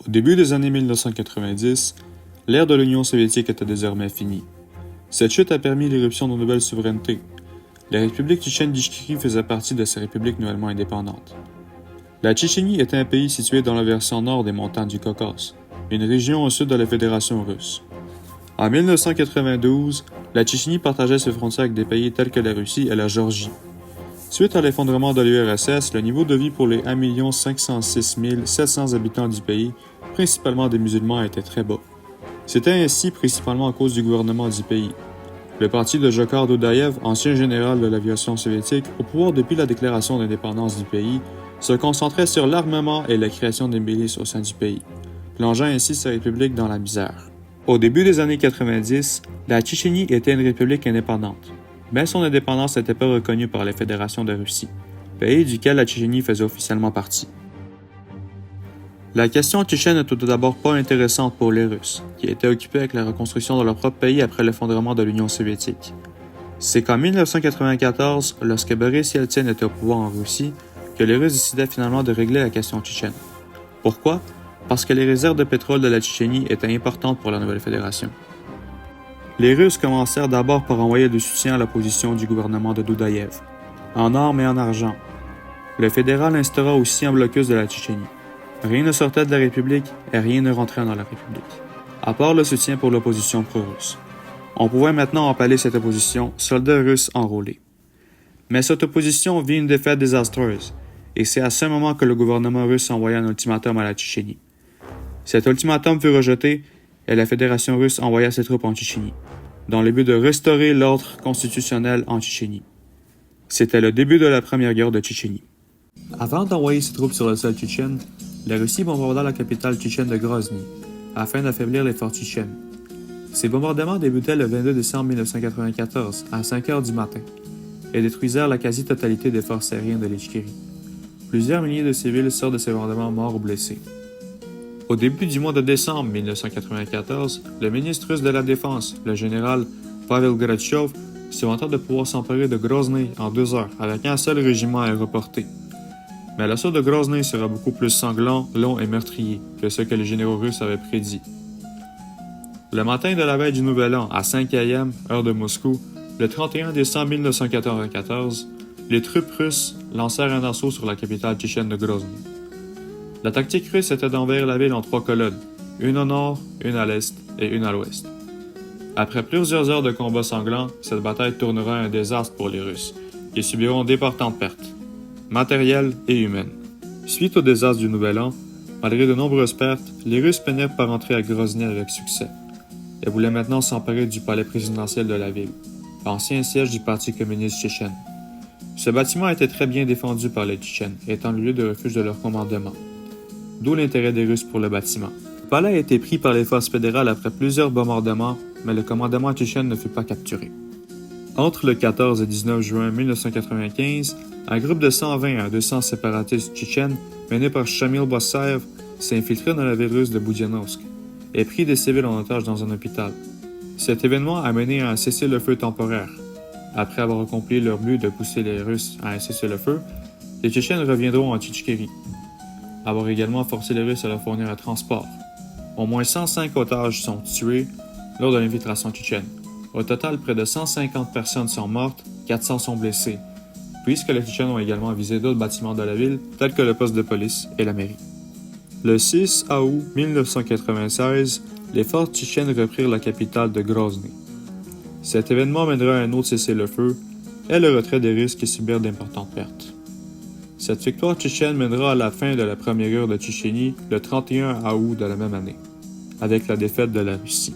Au début des années 1990, l'ère de l'Union soviétique était désormais finie. Cette chute a permis l'éruption de nouvelles souverainetés. La République tchétchène d'Ichkiri faisait partie de ces républiques nouvellement indépendantes. La Tchétchénie était un pays situé dans la versant nord des montagnes du Caucase, une région au sud de la Fédération russe. En 1992, la Tchétchénie partageait ses frontières avec des pays tels que la Russie et la Géorgie. Suite à l'effondrement de l'URSS, le niveau de vie pour les 1 506 700 habitants du pays, principalement des musulmans, était très bas. C'était ainsi principalement à cause du gouvernement du pays. Le parti de Jokhar Doudaïev, ancien général de l'aviation soviétique, au pouvoir depuis la déclaration d'indépendance du pays, se concentrait sur l'armement et la création des milices au sein du pays, plongeant ainsi sa république dans la misère. Au début des années 90, la Tchétchénie était une république indépendante, mais son indépendance n'était pas reconnue par la Fédération de Russie, pays duquel la Tchétchénie faisait officiellement partie. La question tchétchène n'est tout d'abord pas intéressante pour les Russes, qui étaient occupés avec la reconstruction de leur propre pays après l'effondrement de l'Union soviétique. C'est qu'en 1994, lorsque Boris Yeltsin était au pouvoir en Russie, que les Russes décidaient finalement de régler la question tchétchène. Pourquoi? Parce que les réserves de pétrole de la Tchétchénie étaient importantes pour la nouvelle fédération. Les Russes commencèrent d'abord par envoyer du soutien à la position du gouvernement de Doudaïev, en or et en argent. Le fédéral instaura aussi un blocus de la Tchétchénie. Rien ne sortait de la République et rien ne rentrait dans la République, à part le soutien pour l'opposition pro-russe. On pouvait maintenant appeler cette opposition « soldats russes enrôlés ». Mais cette opposition vit une défaite désastreuse, et c'est à ce moment que le gouvernement russe envoya un ultimatum à la Tchétchénie. Cet ultimatum fut rejeté et la Fédération russe envoya ses troupes en Tchétchénie, dans le but de restaurer l'ordre constitutionnel en Tchétchénie. C'était le début de la première guerre de Tchétchénie. Avant d'envoyer ses troupes sur le sol tchétchène, la Russie bombarda la capitale tchétchène de Grozny, afin d'affaiblir les forts tchétchènes. Ces bombardements débutaient le 22 décembre 1994, à 5 heures du matin, et détruisèrent la quasi-totalité des forces aériennes de l'Ichkérie. Plusieurs milliers de civils sortent de ces bombardements morts ou blessés. Au début du mois de décembre 1994, le ministre russe de la Défense, le général Pavel Gratchov, se vanta de pouvoir s'emparer de Grozny en 2 heures avec un seul régiment aéroporté. Mais l'assaut de Grozny sera beaucoup plus sanglant, long et meurtrier que ce que les généraux russes avaient prédit. Le matin de la veille du Nouvel An, à 5 a.m., heure de Moscou, le 31 décembre 1994, les troupes russes lancèrent un assaut sur la capitale tchétchène de Grozny. La tactique russe était d'envahir la ville en 3 colonnes, une au nord, une à l'est et une à l'ouest. Après plusieurs heures de combats sanglants, cette bataille tournera un désastre pour les Russes, qui subiront d'importantes pertes, matérielles et humaines. Suite au désastre du Nouvel An, malgré de nombreuses pertes, les Russes peinaient par entrer à Grozny avec succès. Ils voulaient maintenant s'emparer du palais présidentiel de la ville, ancien siège du Parti communiste tchétchène. Ce bâtiment était très bien défendu par les Tchétchènes, étant le lieu de refuge de leur commandement. D'où l'intérêt des Russes pour le bâtiment. Le palais a été pris par les forces fédérales après plusieurs bombardements, mais le commandement tchétchène ne fut pas capturé. Entre le 14 et 19 juin 1995, un groupe de 120 à 200 séparatistes tchétchènes, menés par Shamil Bossaev, s'est infiltré dans la ville russe de Boudianovsk et pris des civils en otage dans un hôpital. Cet événement a mené à un cessez-le-feu temporaire. Après avoir accompli leur but de pousser les Russes à un cessez-le-feu, les Tchétchènes reviendront en Tchétchénie. Avoir également forcé les Russes à leur fournir un transport. Au moins 105 otages sont tués lors de l'infiltration tchétchène. Au total, près de 150 personnes sont mortes, 400 sont blessées, puisque les Tchétchènes ont également visé d'autres bâtiments de la ville, tels que le poste de police et la mairie. Le 6 août 1996, les forces tchétchènes reprirent la capitale de Grozny. Cet événement mènera à un autre cessez-le-feu et le retrait des Russes qui subirent d'importantes pertes. Cette victoire tchétchène mènera à la fin de la première guerre de Tchétchénie le 31 août de la même année, avec la défaite de la Russie.